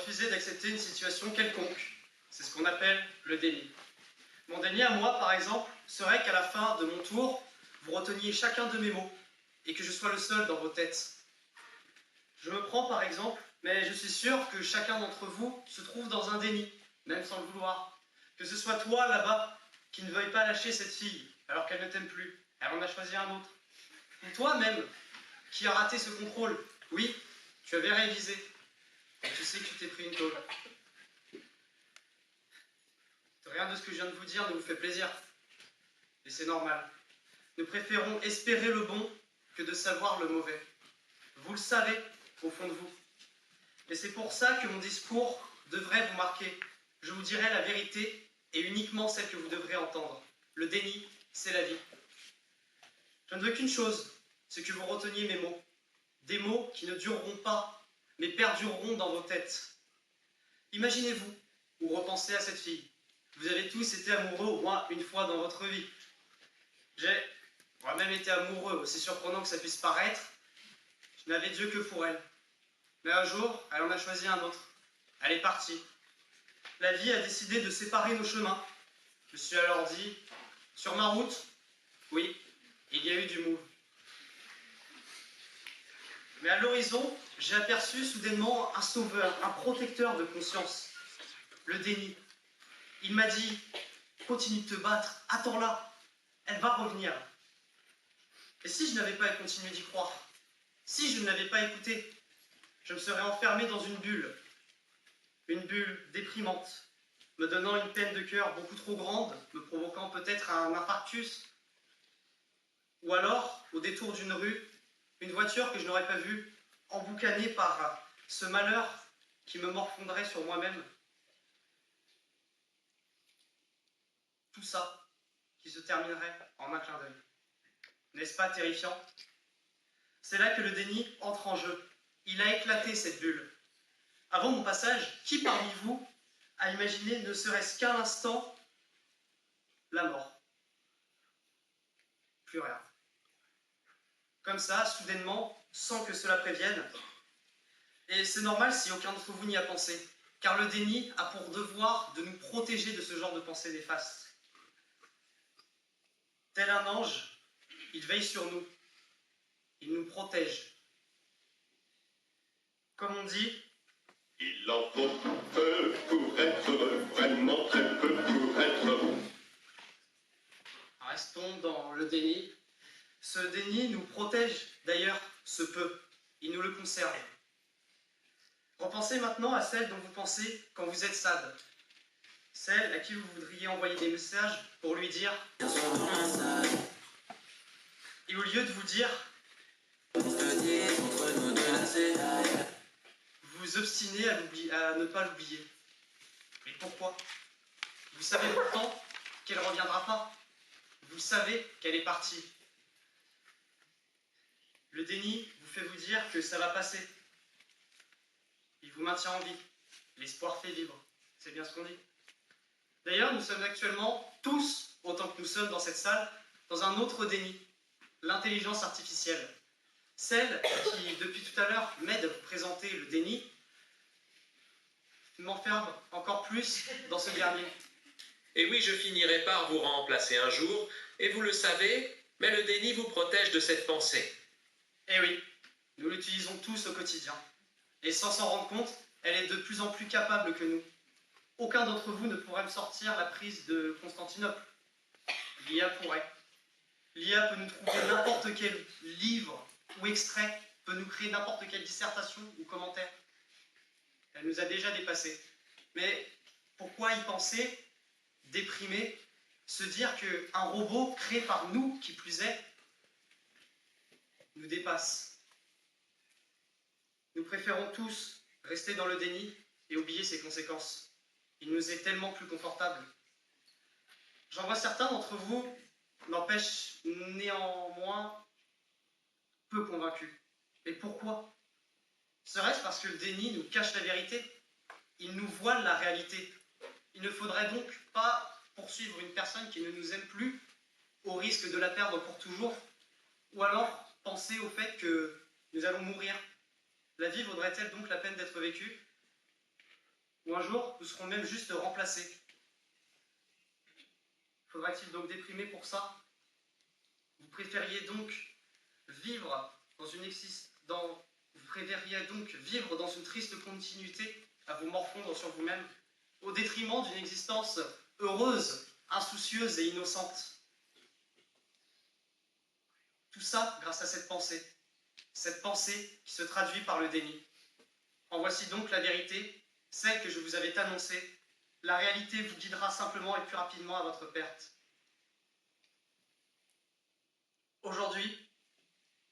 refuser d'accepter une situation quelconque. C'est ce qu'on appelle le déni. Mon déni à moi, par exemple, serait qu'à la fin de mon tour, vous reteniez chacun de mes mots et que je sois le seul dans vos têtes. Je me prends par exemple, mais je suis sûr que chacun d'entre vous se trouve dans un déni, même sans le vouloir. Que ce soit toi, là-bas, qui ne veuille pas lâcher cette fille, alors qu'elle ne t'aime plus, elle en a choisi un autre. Ou toi-même, qui as raté ce contrôle. Oui, tu avais révisé, et tu sais que tu t'es pris une tôle. Rien de ce que je viens de vous dire ne vous fait plaisir. Et c'est normal. Nous préférons espérer le bon que de savoir le mauvais. Vous le savez, au fond de vous. Et c'est pour ça que mon discours devrait vous marquer. Je vous dirai la vérité, et uniquement celle que vous devrez entendre. Le déni, c'est la vie. Je ne veux qu'une chose, c'est que vous reteniez mes mots. Des mots qui ne dureront pas, mais perdureront dans vos têtes. Imaginez-vous, ou repensez à cette fille. Vous avez tous été amoureux au moins une fois dans votre vie. J'ai moi-même été amoureux, aussi surprenant que ça puisse paraître. Je n'avais Dieu que pour elle. Mais un jour, elle en a choisi un autre. Elle est partie. La vie a décidé de séparer nos chemins. Je me suis alors dit, sur ma route, oui, il y a eu du mou. Mais à l'horizon, j'ai aperçu soudainement un sauveur, un protecteur de conscience. Le déni. Il m'a dit, continue de te battre, attends-la, elle va revenir. Et si je n'avais pas continué d'y croire, si je ne l'avais pas écouté, je me serais enfermé dans une bulle déprimante, me donnant une peine de cœur beaucoup trop grande, me provoquant peut-être un infarctus, ou alors, au détour d'une rue, une voiture que je n'aurais pas vue, emboucanée par ce malheur qui me morfondrait sur moi-même. Tout ça qui se terminerait en un clin d'œil. N'est-ce pas terrifiant? C'est là que le déni entre en jeu. Il a éclaté cette bulle. Avant mon passage, qui parmi vous a imaginé, ne serait-ce qu'un instant, la mort? Plus rien. Comme ça, soudainement, sans que cela prévienne. Et c'est normal si aucun d'entre vous n'y a pensé, car le déni a pour devoir de nous protéger de ce genre de pensée néfaste. Tel un ange, il veille sur nous. Il nous protège. Comme on dit, il en faut peu pour être heureux, vraiment très peu pour être heureux. Restons dans le déni. Ce déni nous protège, d'ailleurs, ce peu. Il nous le conserve. Repensez maintenant à celle dont vous pensez quand vous êtes sad. Celle à qui vous voudriez envoyer des messages pour lui dire. Et au lieu de vous dire, vous vous obstinez à ne pas l'oublier. Mais pourquoi? Vous savez pourtant qu'elle ne reviendra pas. Vous savez qu'elle est partie. Le déni vous fait vous dire que ça va passer. Il vous maintient en vie. L'espoir fait vivre. C'est bien ce qu'on dit. D'ailleurs, nous sommes actuellement tous, autant que nous sommes dans cette salle, dans un autre déni. L'intelligence artificielle. Celle qui, depuis tout à l'heure, m'aide à vous présenter le déni, m'enferme encore plus dans ce dernier. Et oui, je finirai par vous remplacer un jour, et vous le savez, mais le déni vous protège de cette pensée. Eh oui, nous l'utilisons tous au quotidien. Et sans s'en rendre compte, elle est de plus en plus capable que nous. Aucun d'entre vous ne pourrait me sortir la prise de Constantinople. L'IA pourrait. L'IA peut nous trouver n'importe quel livre ou extrait, peut nous créer n'importe quelle dissertation ou commentaire. Elle nous a déjà dépassés. Mais pourquoi y penser, déprimer, se dire qu'un robot créé par nous, qui plus est, nous dépasse? Nous préférons tous rester dans le déni et oublier ses conséquences. Il nous est tellement plus confortable. J'en vois certains d'entre vous n'empêchent néanmoins peu convaincus. Et pourquoi? Serait-ce parce que le déni nous cache la vérité? Il nous voile la réalité. Il ne faudrait donc pas poursuivre une personne qui ne nous aime plus au risque de la perdre pour toujours, ou alors penser au fait que nous allons mourir. La vie vaudrait-elle donc la peine d'être vécue? Ou un jour, nous serons même juste remplacés. Faudra-t-il donc déprimer pour ça? Vous préfériez donc vivre dans une triste continuité à vous morfondre sur vous-même, au détriment d'une existence heureuse, insoucieuse et innocente. Tout ça grâce à cette pensée qui se traduit par le déni. En voici donc la vérité, celle que je vous avais annoncée. La réalité vous guidera simplement et plus rapidement à votre perte. Aujourd'hui,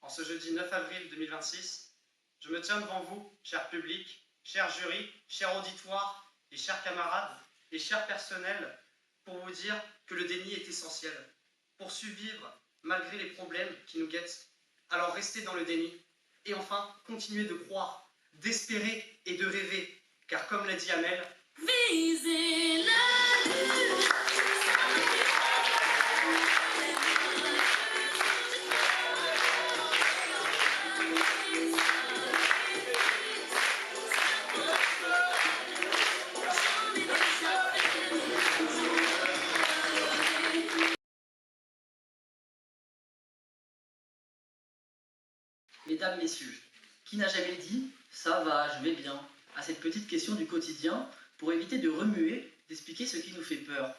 en ce jeudi 9 avril 2026, je me tiens devant vous, cher public, cher jury, cher auditoire et chers camarades et chers personnels, pour vous dire que le déni est essentiel pour survivre malgré les problèmes qui nous guettent. Alors restez dans le déni et enfin continuez de croire, d'espérer et de rêver, car comme l'a dit Amel, Visez la lune. Mesdames, Messieurs, qui n'a jamais dit « ça va, je vais bien » à cette petite question du quotidien pour éviter de remuer, d'expliquer ce qui nous fait peur?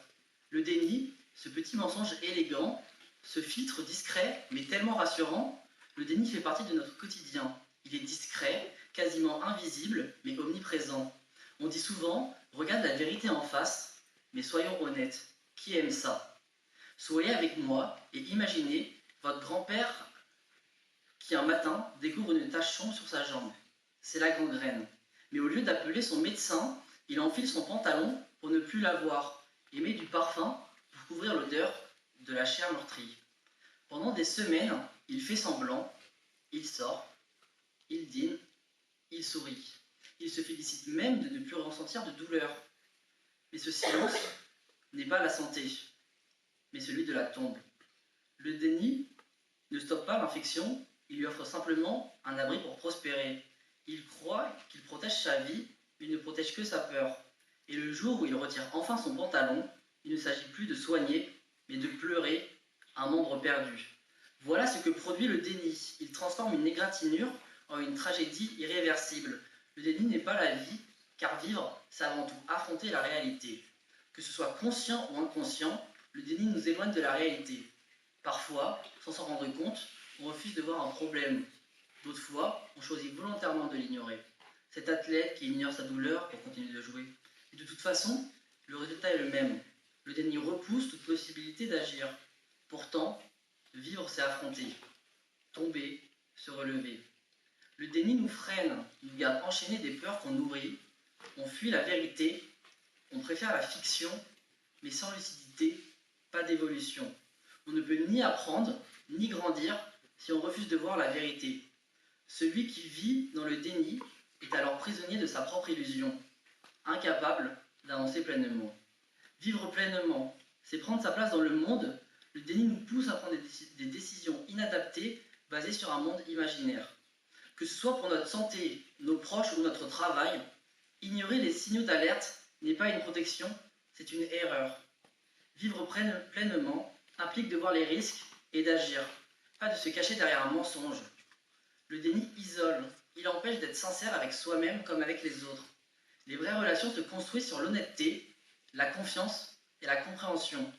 Le déni, ce petit mensonge élégant, ce filtre discret mais tellement rassurant, le déni fait partie de notre quotidien. Il est discret, quasiment invisible, mais omniprésent. On dit souvent « regarde la vérité en face », mais soyons honnêtes, qui aime ça? Soyez avec moi et imaginez votre grand-père qui un matin découvre une tache sombre sur sa jambe. C'est la gangrène. Mais au lieu d'appeler son médecin, il enfile son pantalon pour ne plus la voir et met du parfum pour couvrir l'odeur de la chair meurtrie. Pendant des semaines, il fait semblant, il sort, il dîne, il sourit. Il se félicite même de ne plus ressentir de douleur. Mais ce silence n'est pas la santé, mais celui de la tombe. Le déni ne stoppe pas l'infection, il lui offre simplement un abri pour prospérer. Il croit qu'il protège sa vie, mais il ne protège que sa peur. Et le jour où il retire enfin son pantalon, il ne s'agit plus de soigner, mais de pleurer un membre perdu. Voilà ce que produit le déni. Il transforme une égratignure en une tragédie irréversible. Le déni n'est pas la vie, car vivre, c'est avant tout affronter la réalité. Que ce soit conscient ou inconscient, le déni nous éloigne de la réalité. Parfois, sans s'en rendre compte, on refuse de voir un problème. D'autres fois, on choisit volontairement de l'ignorer. Cet athlète qui ignore sa douleur pour continuer de jouer. Et de toute façon, le résultat est le même. Le déni repousse toute possibilité d'agir. Pourtant, vivre, c'est affronter. Tomber, se relever. Le déni nous freine, nous garde enchaînés des peurs qu'on nourrit. On fuit la vérité, on préfère la fiction, mais sans lucidité, pas d'évolution. On ne peut ni apprendre, ni grandir si on refuse de voir la vérité. Celui qui vit dans le déni est alors prisonnier de sa propre illusion, incapable d'avancer pleinement. Vivre pleinement, c'est prendre sa place dans le monde. Le déni nous pousse à prendre des décisions inadaptées basées sur un monde imaginaire. Que ce soit pour notre santé, nos proches ou notre travail, ignorer les signaux d'alerte n'est pas une protection, c'est une erreur. Vivre pleinement implique de voir les risques et d'agir, pas de se cacher derrière un mensonge. Le déni isole, il empêche d'être sincère avec soi-même comme avec les autres. Les vraies relations se construisent sur l'honnêteté, la confiance et la compréhension.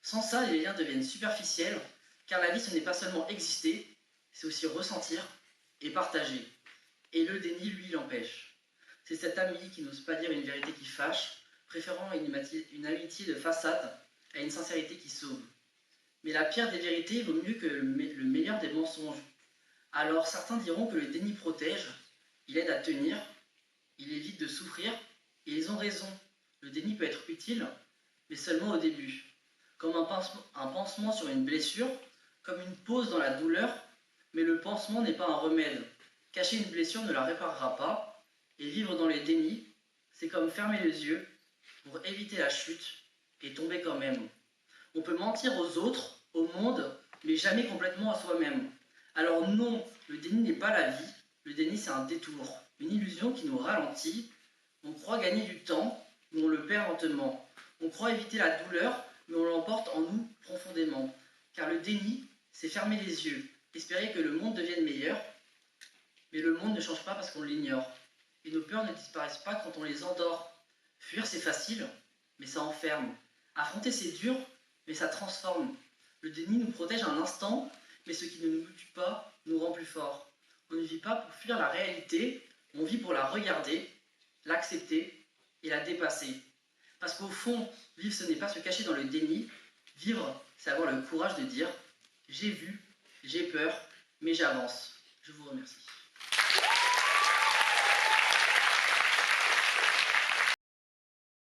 Sans ça, les liens deviennent superficiels, car la vie ce n'est pas seulement exister, c'est aussi ressentir et partager. Et le déni, lui, l'empêche. C'est cet ami qui n'ose pas dire une vérité qui fâche, préférant une amitié de façade à une sincérité qui sauve. Mais la pire des vérités vaut mieux que le meilleur des mensonges. Alors certains diront que le déni protège, il aide à tenir, il évite de souffrir, et ils ont raison. Le déni peut être utile, mais seulement au début. Comme un pansement sur une blessure, comme une pause dans la douleur, mais le pansement n'est pas un remède. Cacher une blessure ne la réparera pas, et vivre dans les dénis, c'est comme fermer les yeux pour éviter la chute et tomber quand même. On peut mentir aux autres, au monde, mais jamais complètement à soi-même. Alors non, le déni n'est pas la vie, le déni c'est un détour, une illusion qui nous ralentit. On croit gagner du temps, mais on le perd lentement. On croit éviter la douleur, mais on l'emporte en nous profondément. Car le déni, c'est fermer les yeux, espérer que le monde devienne meilleur, mais le monde ne change pas parce qu'on l'ignore. Et nos peurs ne disparaissent pas quand on les endort. Fuir, c'est facile, mais ça enferme. Affronter, c'est dur, mais ça transforme. Le déni nous protège un instant, mais ce qui ne nous tue pas nous rend plus forts. On ne vit pas pour fuir la réalité, on vit pour la regarder, l'accepter et la dépasser. Parce qu'au fond, vivre, ce n'est pas se cacher dans le déni. Vivre, c'est avoir le courage de dire « j'ai vu, j'ai peur, mais j'avance ». Je vous remercie.